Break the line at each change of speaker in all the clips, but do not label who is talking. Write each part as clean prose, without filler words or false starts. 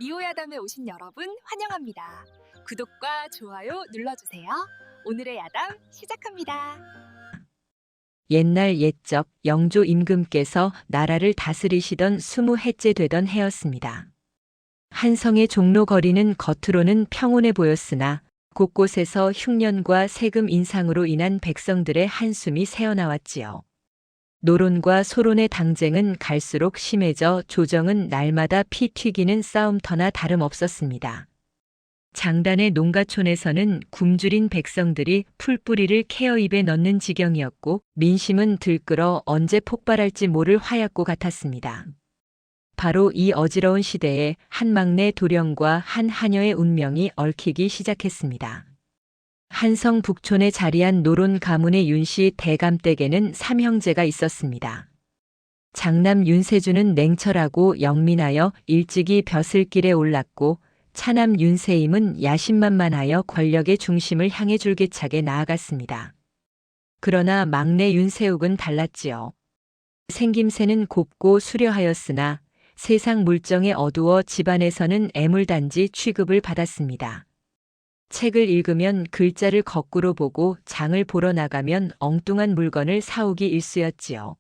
리오야담에 오신 여러분 환영합니다. 구독과 좋아요 눌러주세요. 오늘의 야담 시작합니다.
옛날 옛적 영조 임금께서 나라를 다스리시던 20해째 되던 해였습니다. 한성의 종로 거리는 겉으로는 평온해 보였으나 곳곳에서 흉년과 세금 인상으로 인한 백성들의 한숨이 새어나왔지요. 노론과 소론의 당쟁은 갈수록 심해져 조정은 날마다 피 튀기는 싸움터나 다름없었습니다. 장단의 농가촌에서는 굶주린 백성들이 풀뿌리를 케어 입에 넣는 지경이었고 민심은 들끓어 언제 폭발할지 모를 화약고 같았습니다. 바로 이 어지러운 시대에 한 막내 도령과 한 하녀의 운명이 얽히기 시작했습니다. 한성 북촌에 자리한 노론 가문의 윤씨 대감댁에는 삼형제가 있었습니다. 장남 윤세주는 냉철하고 영민하여 일찍이 벼슬길에 올랐고 차남 윤세임은 야심만만하여 권력의 중심을 향해 줄기차게 나아갔습니다. 그러나 막내 윤세욱은 달랐지요. 생김새는 곱고 수려하였으나 세상 물정에 어두워 집안에서는 애물단지 취급을 받았습니다. 책을 읽으면 글자를 거꾸로 보고 장을 보러 나가면 엉뚱한 물건을 사오기 일쑤였지요.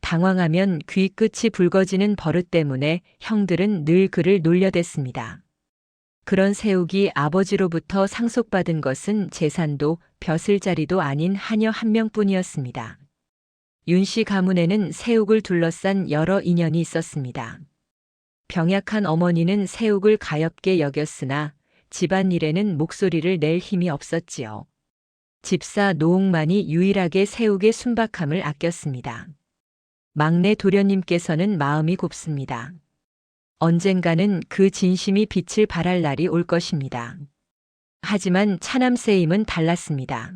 당황하면 귀 끝이 붉어지는 버릇 때문에 형들은 늘 그를 놀려댔습니다. 그런 세욱이 아버지로부터 상속받은 것은 재산도 벼슬자리도 아닌 하녀 한 명뿐이었습니다. 윤씨 가문에는 세욱을 둘러싼 여러 인연이 있었습니다. 병약한 어머니는 세욱을 가엾게 여겼으나 집안일에는 목소리를 낼 힘이 없었지요. 집사 노옥만이 유일하게 세욱의 순박함을 아꼈습니다. 막내 도련님께서는 마음이 곱습니다. 언젠가는 그 진심이 빛을 발할 날이 올 것입니다. 하지만 차남 세임은 달랐습니다.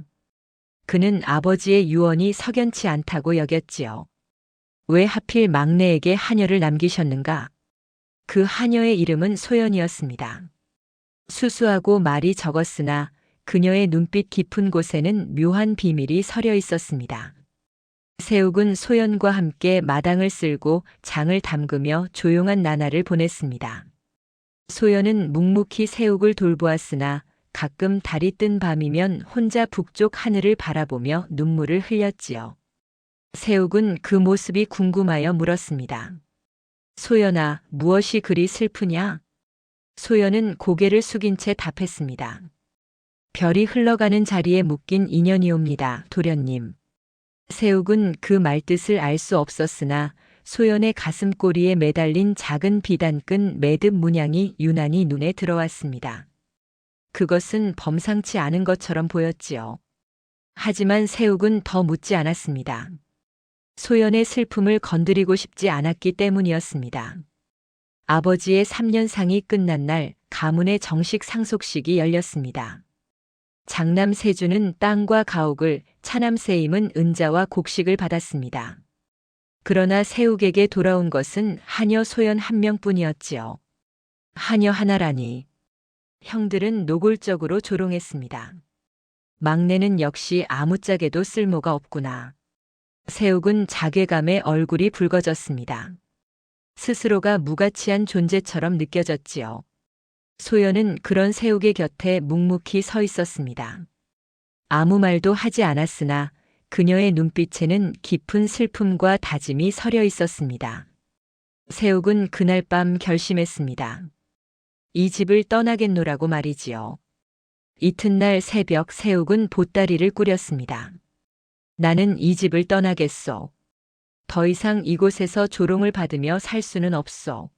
그는 아버지의 유언이 석연치 않다고 여겼지요. 왜 하필 막내에게 하녀를 남기셨는가? 그 하녀의 이름은 소연이었습니다. 수수하고 말이 적었으나 그녀의 눈빛 깊은 곳에는 묘한 비밀이 서려 있었습니다. 세욱은 소연과 함께 마당을 쓸고 장을 담그며 조용한 나날을 보냈습니다. 소연은 묵묵히 세욱을 돌보았으나 가끔 달이 뜬 밤이면 혼자 북쪽 하늘을 바라보며 눈물을 흘렸지요. 세욱은 그 모습이 궁금하여 물었습니다. 소연아, 무엇이 그리 슬프냐? 소연은 고개를 숙인 채 답했습니다. 별이 흘러가는 자리에 묶인 인연이옵니다, 도련님. 세욱은 그 말뜻을 알 수 없었으나 소연의 가슴꼬리에 매달린 작은 비단끈 매듭 문양이 유난히 눈에 들어왔습니다. 그것은 범상치 않은 것처럼 보였지요. 하지만 세욱은 더 묻지 않았습니다. 소연의 슬픔을 건드리고 싶지 않았기 때문이었습니다. 아버지의 3년상이 끝난 날 가문의 정식 상속식이 열렸습니다. 장남 세주는 땅과 가옥을, 차남 세임은 은자와 곡식을 받았습니다. 그러나 세욱에게 돌아온 것은 하녀 소연 한 명뿐이었지요. 하녀 하나라니. 형들은 노골적으로 조롱했습니다. 막내는 역시 아무짝에도 쓸모가 없구나. 세욱은 자괴감에 얼굴이 붉어졌습니다. 스스로가 무가치한 존재처럼 느껴졌지요. 소연은 그런 세욱의 곁에 묵묵히 서 있었습니다. 아무 말도 하지 않았으나 그녀의 눈빛에는 깊은 슬픔과 다짐이 서려 있었습니다. 세욱은 그날 밤 결심했습니다. 이 집을 떠나겠노라고 말이지요. 이튿날 새벽 세욱은 보따리를 꾸렸습니다. 나는 이 집을 떠나겠소. 더 이상 이곳에서 조롱을 받으며 살 수는 없소.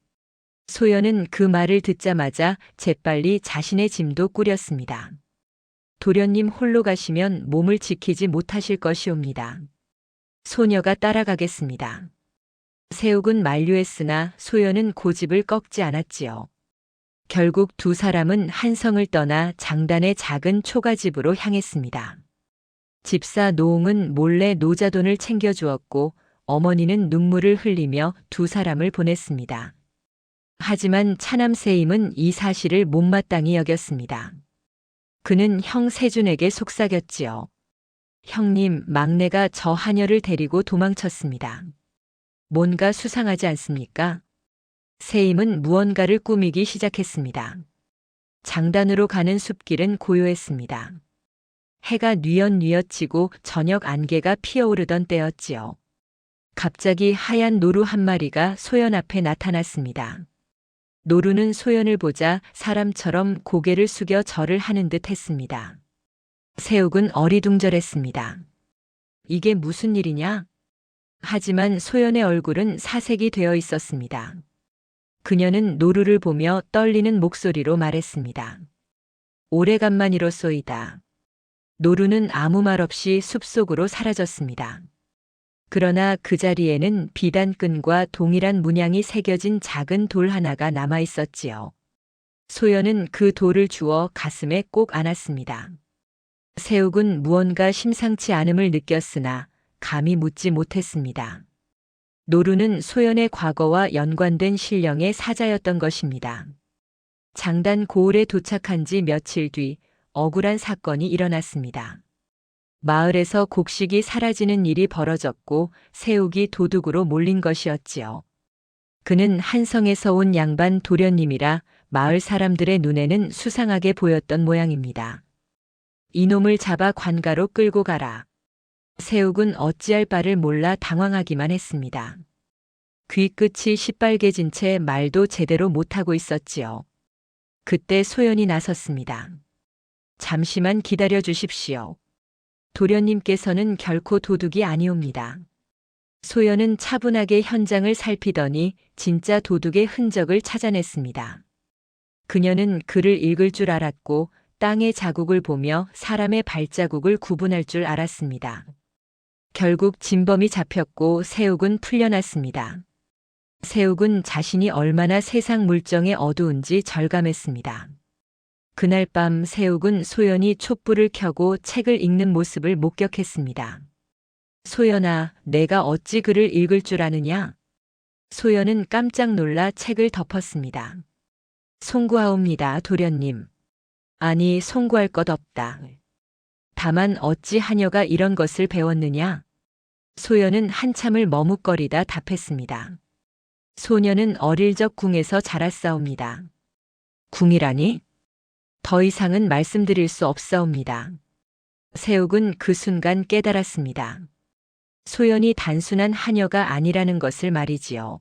소연은 그 말을 듣자마자 재빨리 자신의 짐도 꾸렸습니다. 도련님 홀로 가시면 몸을 지키지 못하실 것이옵니다. 소녀가 따라가겠습니다. 세욱은 만류했으나 소연은 고집을 꺾지 않았지요. 결국 두 사람은 한성을 떠나 장단의 작은 초가집으로 향했습니다. 집사 노웅은 몰래 노자돈을 챙겨주었고 어머니는 눈물을 흘리며 두 사람을 보냈습니다. 하지만 차남 세임은 이 사실을 못마땅히 여겼습니다. 그는 형 세준에게 속삭였지요. 형님, 막내가 저 하녀를 데리고 도망쳤습니다. 뭔가 수상하지 않습니까? 새임은 무언가를 꾸미기 시작했습니다. 장단으로 가는 숲길은 고요했습니다. 해가 뉘엿뉘엿 지고 저녁 안개가 피어오르던 때였지요. 갑자기 하얀 노루 한 마리가 소연 앞에 나타났습니다. 노루는 소연을 보자 사람처럼 고개를 숙여 절을 하는 듯 했습니다. 새옥은 어리둥절했습니다. 이게 무슨 일이냐? 하지만 소연의 얼굴은 사색이 되어 있었습니다. 그녀는 노루를 보며 떨리는 목소리로 말했습니다. 오래간만이로소이다. 노루는 아무 말 없이 숲속으로 사라졌습니다. 그러나 그 자리에는 비단끈과 동일한 문양이 새겨진 작은 돌 하나가 남아 있었지요. 소연은 그 돌을 주워 가슴에 꼭 안았습니다. 새옥은 무언가 심상치 않음을 느꼈으나 감히 묻지 못했습니다. 노루는 소연의 과거와 연관된 신령의 사자였던 것입니다. 장단 고을에 도착한 지 며칠 뒤 억울한 사건이 일어났습니다. 마을에서 곡식이 사라지는 일이 벌어졌고 새옥이 도둑으로 몰린 것이었지요. 그는 한성에서 온 양반 도련님이라 마을 사람들의 눈에는 수상하게 보였던 모양입니다. 이놈을 잡아 관가로 끌고 가라. 새옥은 어찌할 바를 몰라 당황하기만 했습니다. 귀끝이 시빨개진 채 말도 제대로 못하고 있었지요. 그때 소연이 나섰습니다. 잠시만 기다려 주십시오. 도련님께서는 결코 도둑이 아니옵니다. 소연은 차분하게 현장을 살피더니 진짜 도둑의 흔적을 찾아냈습니다. 그녀는 글을 읽을 줄 알았고 땅의 자국을 보며 사람의 발자국을 구분할 줄 알았습니다. 결국 진범이 잡혔고 새옥은 풀려났습니다. 새옥은 자신이 얼마나 세상 물정에 어두운지 절감했습니다. 그날 밤 새옥은 소연이 촛불을 켜고 책을 읽는 모습을 목격했습니다. 소연아, 내가 어찌 글을 읽을 줄 아느냐? 소연은 깜짝 놀라 책을 덮었습니다. 송구하옵니다, 도련님. 아니, 송구할 것 없다. 다만 어찌 하녀가 이런 것을 배웠느냐? 소연은 한참을 머뭇거리다 답했습니다. 소녀는 어릴 적 궁에서 자랐사옵니다. 궁이라니? 더 이상은 말씀드릴 수 없사옵니다. 새옥은 그 순간 깨달았습니다. 소연이 단순한 하녀가 아니라는 것을 말이지요.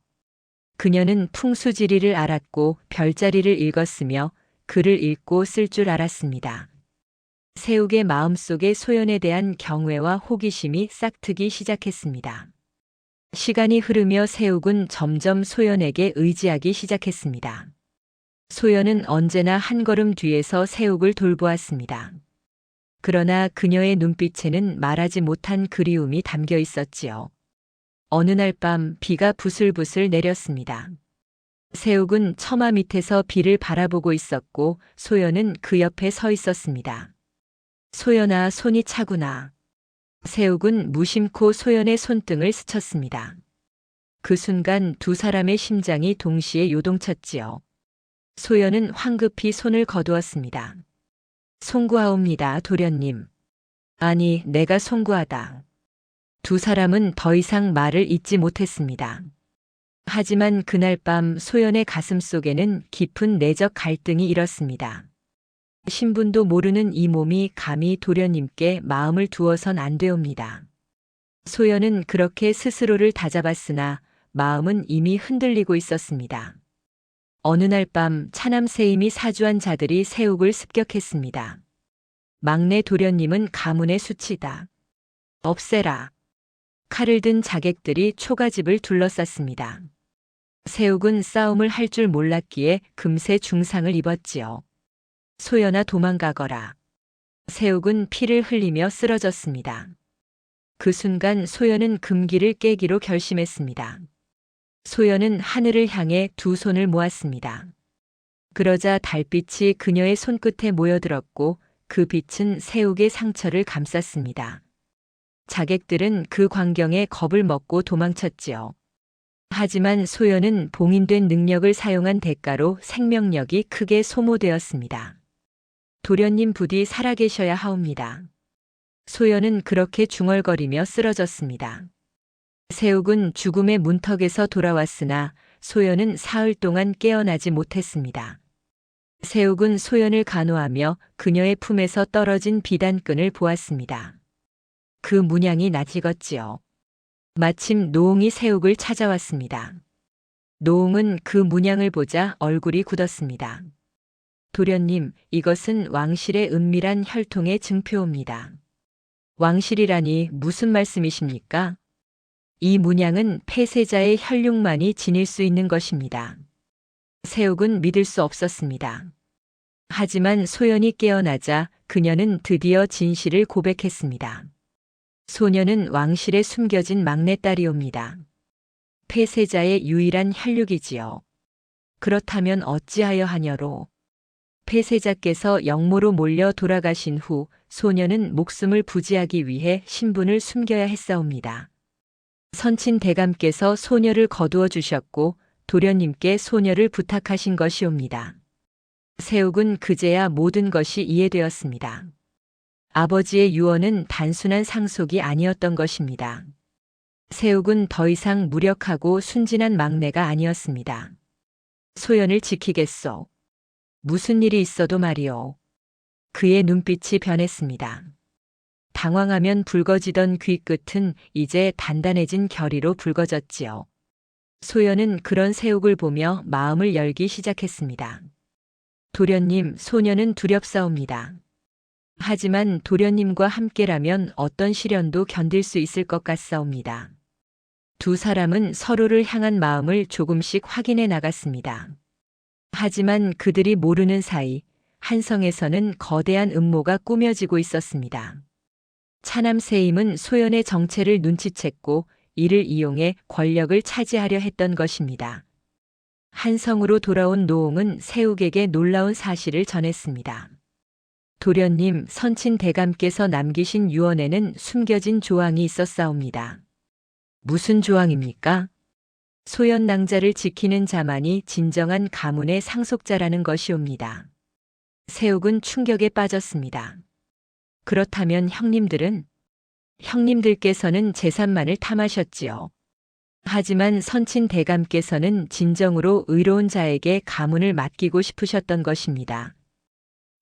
그녀는 풍수지리를 알았고 별자리를 읽었으며 글을 읽고 쓸 줄 알았습니다. 새옥의 마음속에 소연에 대한 경외와 호기심이 싹트기 시작했습니다. 시간이 흐르며 새옥은 점점 소연에게 의지하기 시작했습니다. 소연은 언제나 한 걸음 뒤에서 새옥을 돌보았습니다. 그러나 그녀의 눈빛에는 말하지 못한 그리움이 담겨 있었지요. 어느 날 밤 비가 부슬부슬 내렸습니다. 새옥은 처마 밑에서 비를 바라보고 있었고 소연은 그 옆에 서 있었습니다. 소연아, 손이 차구나. 새옥은 무심코 소연의 손등을 스쳤습니다. 그 순간 두 사람의 심장이 동시에 요동쳤지요. 소연은 황급히 손을 거두었습니다. 송구하옵니다, 도련님. 아니, 내가 송구하다. 두 사람은 더 이상 말을 잇지 못했습니다. 하지만 그날 밤 소연의 가슴 속에는 깊은 내적 갈등이 일었습니다. 신분도 모르는 이 몸이 감히 도련님께 마음을 두어선 안 되옵니다. 소연은 그렇게 스스로를 다잡았으나 마음은 이미 흔들리고 있었습니다. 어느 날 밤 차남 새임이 사주한 자들이 새옥을 습격했습니다. 막내 도련님은 가문의 수치다. 없애라. 칼을 든 자객들이 초가집을 둘러쌌습니다. 새옥은 싸움을 할 줄 몰랐기에 금세 중상을 입었지요. 소연아, 도망가거라. 새옥은 피를 흘리며 쓰러졌습니다. 그 순간 소연은 금기를 깨기로 결심했습니다. 소연은 하늘을 향해 두 손을 모았습니다. 그러자 달빛이 그녀의 손끝에 모여들었고 그 빛은 새옥의 상처를 감쌌습니다. 자객들은 그 광경에 겁을 먹고 도망쳤지요. 하지만 소연은 봉인된 능력을 사용한 대가로 생명력이 크게 소모되었습니다. 도련님 부디 살아계셔야 하옵니다. 소연은 그렇게 중얼거리며 쓰러졌습니다. 새옥은 죽음의 문턱에서 돌아왔으나 소연은 사흘 동안 깨어나지 못했습니다. 세욱은 소연을 간호하며 그녀의 품에서 떨어진 비단끈을 보았습니다. 그 문양이 낯익었지요. 마침 노웅이 세욱을 찾아왔습니다. 노웅은 그 문양을 보자 얼굴이 굳었습니다. 도련님, 이것은 왕실의 은밀한 혈통의 증표입니다. 왕실이라니 무슨 말씀이십니까? 이 문양은 폐쇄자의 혈육만이 지닐 수 있는 것입니다. 세욱은 믿을 수 없었습니다. 하지만 소연이 깨어나자 그녀는 드디어 진실을 고백했습니다. 소녀는 왕실에 숨겨진 막내딸이옵니다. 폐쇄자의 유일한 혈육이지요. 그렇다면 어찌하여 하녀로? 폐쇄자께서 영모로 몰려 돌아가신 후 소녀는 목숨을 부지하기 위해 신분을 숨겨야 했사옵니다. 선친 대감께서 소녀를 거두어 주셨고 도련님께 소녀를 부탁하신 것이옵니다. 세욱은 그제야 모든 것이 이해되었습니다. 아버지의 유언은 단순한 상속이 아니었던 것입니다. 세욱은 더 이상 무력하고 순진한 막내가 아니었습니다. 소연을 지키겠소. 무슨 일이 있어도 말이오. 그의 눈빛이 변했습니다. 당황하면 붉어지던 귀끝은 이제 단단해진 결의로 붉어졌지요. 소연은 그런 세욱을 보며 마음을 열기 시작했습니다. 도련님, 소녀는 두렵사옵니다. 하지만 도련님과 함께라면 어떤 시련도 견딜 수 있을 것 같사옵니다. 두 사람은 서로를 향한 마음을 조금씩 확인해 나갔습니다. 하지만 그들이 모르는 사이 한성에서는 거대한 음모가 꾸며지고 있었습니다. 차남세임은 소연의 정체를 눈치챘고 이를 이용해 권력을 차지하려 했던 것입니다. 한성으로 돌아온 노웅은 세욱에게 놀라운 사실을 전했습니다. 도련님, 선친 대감께서 남기신 유언에는 숨겨진 조항이 있었사옵니다. 무슨 조항입니까? 소연 낭자를 지키는 자만이 진정한 가문의 상속자라는 것이옵니다. 세욱은 충격에 빠졌습니다. 그렇다면 형님들께서는 재산만을 탐하셨지요. 하지만 선친 대감께서는 진정으로 의로운 자에게 가문을 맡기고 싶으셨던 것입니다.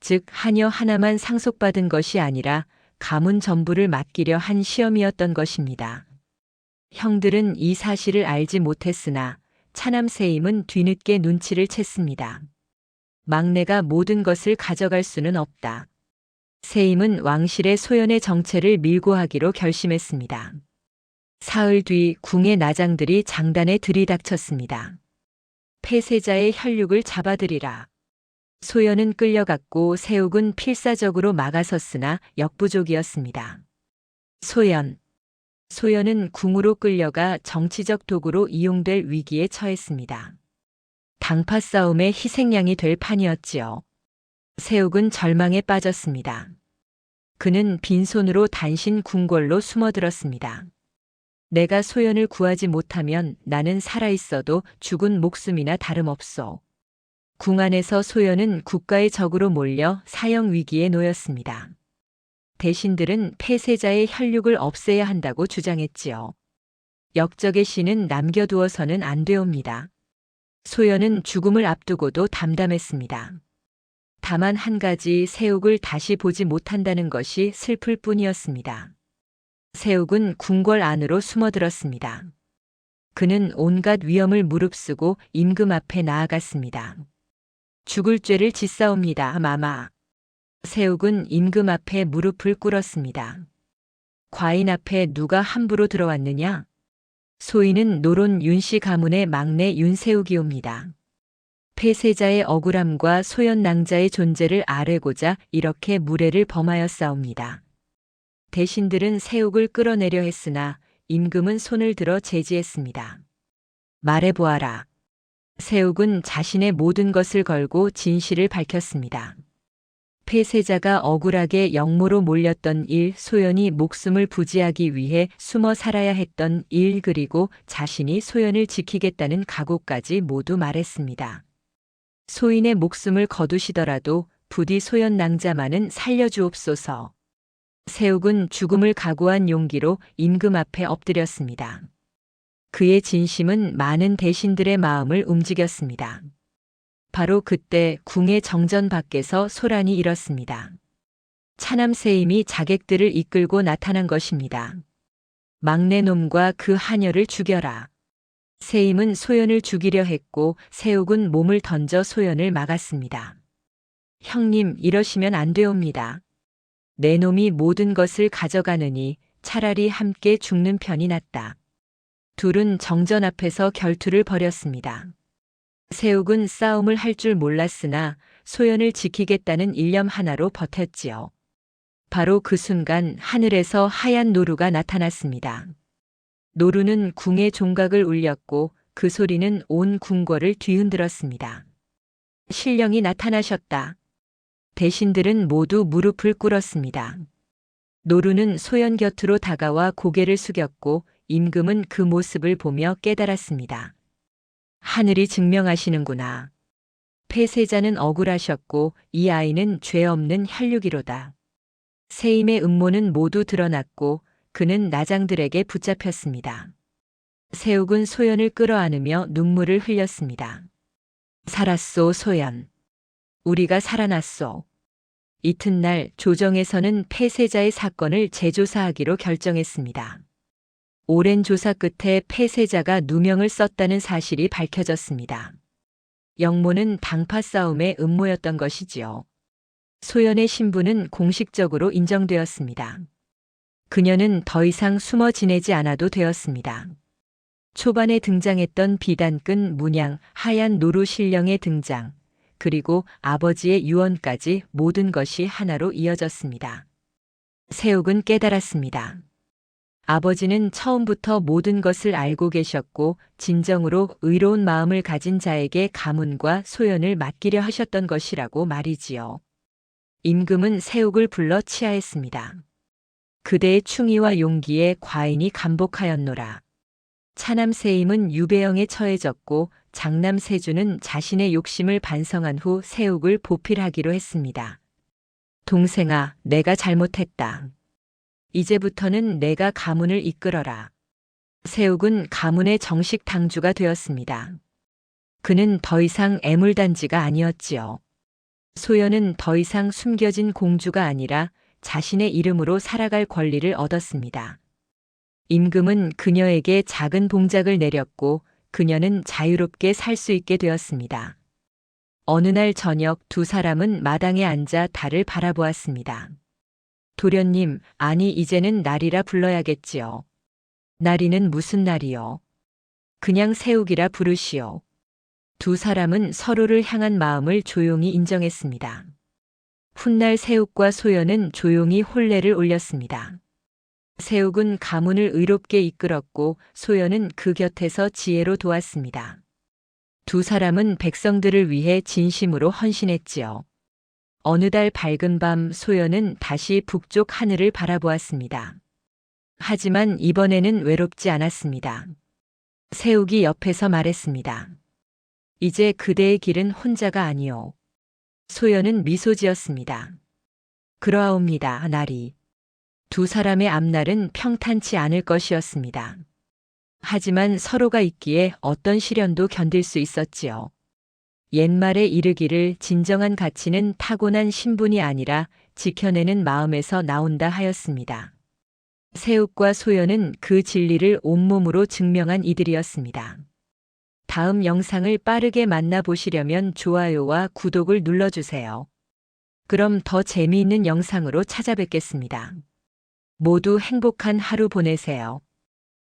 즉, 하녀 하나만 상속받은 것이 아니라 가문 전부를 맡기려 한 시험이었던 것입니다. 형들은 이 사실을 알지 못했으나 차남세임은 뒤늦게 눈치를 챘습니다. 막내가 모든 것을 가져갈 수는 없다. 세임은 왕실의 소연의 정체를 밀고 하기로 결심했습니다. 사흘 뒤 궁의 나장들이 장단에 들이닥쳤습니다. 폐쇄자의 혈육을 잡아들이라. 소연은 끌려갔고 세욱은 필사적으로 막아섰으나 역부족이었습니다. 소연은 궁으로 끌려가 정치적 도구로 이용될 위기에 처했습니다. 당파 싸움의 희생양이 될 판이었지요. 세욱은 절망에 빠졌습니다. 그는 빈손으로 단신 궁궐로 숨어들었습니다. 내가 소연을 구하지 못하면 나는 살아있어도 죽은 목숨이나 다름없소. 궁 안에서 소연은 국가의 적으로 몰려 사형 위기에 놓였습니다. 대신들은 폐쇄자의 혈육을 없애야 한다고 주장했지요. 역적의 씨는 남겨두어서는 안 되옵니다. 소연은 죽음을 앞두고도 담담했습니다. 다만 한 가지, 세욱을 다시 보지 못한다는 것이 슬플 뿐이었습니다. 세욱은 궁궐 안으로 숨어들었습니다. 그는 온갖 위험을 무릅쓰고 임금 앞에 나아갔습니다. 죽을 죄를 짓사옵니다, 마마. 세욱은 임금 앞에 무릎을 꿇었습니다. 과인 앞에 누가 함부로 들어왔느냐? 소인은 노론 윤씨 가문의 막내 윤세욱이옵니다. 폐쇄자의 억울함과 소연 낭자의 존재를 아뢰고자 이렇게 무례를 범하였사옵니다. 대신들은 세욱을 끌어내려 했으나 임금은 손을 들어 제지했습니다. 말해보아라. 세욱은 자신의 모든 것을 걸고 진실을 밝혔습니다. 폐쇄자가 억울하게 영모로 몰렸던 일, 소연이 목숨을 부지하기 위해 숨어 살아야 했던 일, 그리고 자신이 소연을 지키겠다는 각오까지 모두 말했습니다. 소인의 목숨을 거두시더라도 부디 소연 낭자만은 살려주옵소서. 세욱은 죽음을 각오한 용기로 임금 앞에 엎드렸습니다. 그의 진심은 많은 대신들의 마음을 움직였습니다. 바로 그때 궁의 정전 밖에서 소란이 일었습니다. 차남세임이 자객들을 이끌고 나타난 것입니다. 막내놈과 그 하녀를 죽여라. 세임은 소연을 죽이려 했고 세욱은 몸을 던져 소연을 막았습니다. 형님, 이러시면 안 되옵니다. 내 놈이 모든 것을 가져가느니 차라리 함께 죽는 편이 낫다. 둘은 정전 앞에서 결투를 벌였습니다. 세욱은 싸움을 할 줄 몰랐으나 소연을 지키겠다는 일념 하나로 버텼지요. 바로 그 순간 하늘에서 하얀 노루가 나타났습니다. 노루는 궁의 종각을 울렸고 그 소리는 온 궁궐을 뒤흔들었습니다. 신령이 나타나셨다. 대신들은 모두 무릎을 꿇었습니다. 노루는 소연 곁으로 다가와 고개를 숙였고 임금은 그 모습을 보며 깨달았습니다. 하늘이 증명하시는구나. 폐세자는 억울하셨고 이 아이는 죄 없는 혈육이로다. 세임의 음모는 모두 드러났고 그는 나장들에게 붙잡혔습니다. 세욱은 소연을 끌어안으며 눈물을 흘렸습니다. 살았소, 소연. 우리가 살아났소. 이튿날 조정에서는 폐세자의 사건을 재조사하기로 결정했습니다. 오랜 조사 끝에 폐세자가 누명을 썼다는 사실이 밝혀졌습니다. 영모는 당파 싸움의 음모였던 것이지요. 소연의 신부는 공식적으로 인정되었습니다. 그녀는 더 이상 숨어 지내지 않아도 되었습니다. 초반에 등장했던 비단끈 문양, 하얀 노루 신령의 등장, 그리고 아버지의 유언까지 모든 것이 하나로 이어졌습니다. 세욱은 깨달았습니다. 아버지는 처음부터 모든 것을 알고 계셨고 진정으로 의로운 마음을 가진 자에게 가문과 소연을 맡기려 하셨던 것이라고 말이지요. 임금은 세욱을 불러 치하했습니다. 그대의 충의와 용기에 과인이 감복하였노라. 차남 세임은 유배형에 처해졌고 장남 세주는 자신의 욕심을 반성한 후 세욱을 보필하기로 했습니다. 동생아, 내가 잘못했다. 이제부터는 내가 가문을 이끌어라. 세욱은 가문의 정식 당주가 되었습니다. 그는 더 이상 애물단지가 아니었지요. 소연은 더 이상 숨겨진 공주가 아니라 자신의 이름으로 살아갈 권리를 얻었습니다. 임금은 그녀에게 작은 봉작을 내렸고 그녀는 자유롭게 살 수 있게 되었습니다. 어느 날 저녁 두 사람은 마당에 앉아 달을 바라보았습니다. 도련님, 아니 이제는 날이라 불러야겠지요. 날이는 무슨 날이요? 그냥 세욱이라 부르시오. 두 사람은 서로를 향한 마음을 조용히 인정했습니다. 훗날 세욱과 소연은 조용히 혼례를 올렸습니다. 세욱은 가문을 의롭게 이끌었고 소연은 그 곁에서 지혜로 도왔습니다. 두 사람은 백성들을 위해 진심으로 헌신했지요. 어느 달 밝은 밤 소연은 다시 북쪽 하늘을 바라보았습니다. 하지만 이번에는 외롭지 않았습니다. 세욱이 옆에서 말했습니다. 이제 그대의 길은 혼자가 아니오. 소연은 미소 지었습니다. 그러하옵니다, 나리. 두 사람의 앞날은 평탄치 않을 것이었습니다. 하지만 서로가 있기에 어떤 시련도 견딜 수 있었지요. 옛말에 이르기를 진정한 가치는 타고난 신분이 아니라 지켜내는 마음에서 나온다 하였습니다. 세욱과 소연은 그 진리를 온몸으로 증명한 이들이었습니다. 다음 영상을 빠르게 만나보시려면 좋아요와 구독을 눌러주세요. 그럼 더 재미있는 영상으로 찾아뵙겠습니다. 모두 행복한 하루 보내세요.